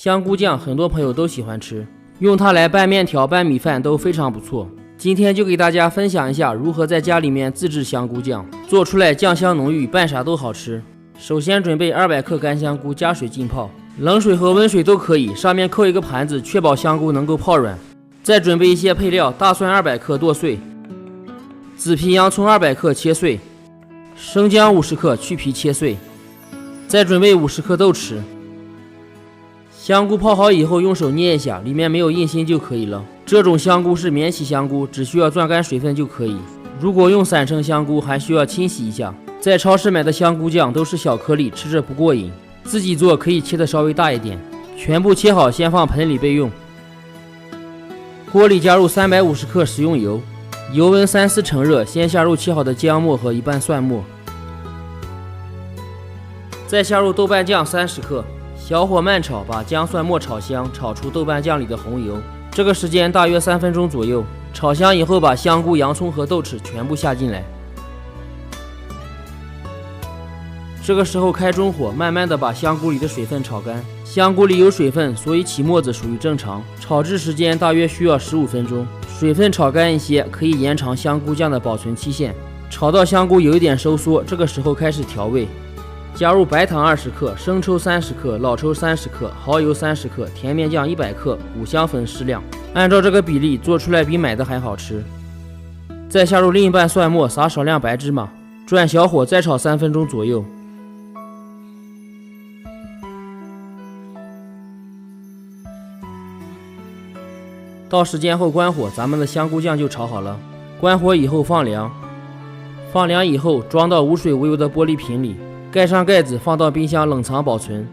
香菇酱很多朋友都喜欢吃，用它来拌面条、拌米饭都非常不错。今天就给大家分享一下如何在家里面自制香菇酱，做出来酱香浓郁，拌啥都好吃。首先准备200克干香菇，加水浸泡，冷水和温水都可以，上面扣一个盘子，确保香菇能够泡软。再准备一些配料，大蒜200克剁碎，紫皮洋葱200克切碎，生姜50克去皮切碎。再准备50克豆豉。香菇泡好以后，用手捏一下，里面没有硬芯就可以了。这种香菇是免洗香菇，只需要攥干水分就可以。如果用散成香菇，还需要清洗一下。在超市买的香菇酱都是小颗粒，吃着不过瘾。自己做可以切的稍微大一点。全部切好，先放盆里备用。锅里加入350克食用油，油温3-4成热，先下入切好的姜末和一半蒜末，再下入豆瓣酱30克。小火慢炒，把姜蒜末炒香，炒出豆瓣酱里的红油。这个时间大约3分钟左右。炒香以后，把香菇、洋葱和豆豉全部下进来。这个时候开中火，慢慢的把香菇里的水分炒干。香菇里有水分，所以起沫子属于正常。炒制时间大约需要15分钟。水分炒干一些，可以延长香菇酱的保存期限。炒到香菇有一点收缩，这个时候开始调味。加入白糖20克，生抽30克，老抽30克，蚝油30克，甜面酱100克，五香粉适量。按照这个比例做出来比买的还好吃。再下入另一半蒜末，撒少量白芝麻，转小火再炒3分钟左右。到时间后关火，咱们的香菇酱就炒好了。关火以后放凉，放凉以后装到无水无油的玻璃瓶里。盖上盖子，放到冰箱冷藏保存。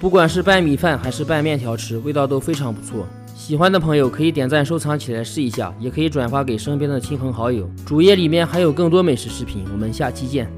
不管是拌米饭还是拌面条吃，味道都非常不错。喜欢的朋友可以点赞收藏起来试一下，也可以转发给身边的亲朋好友。主页里面还有更多美食视频，我们下期见。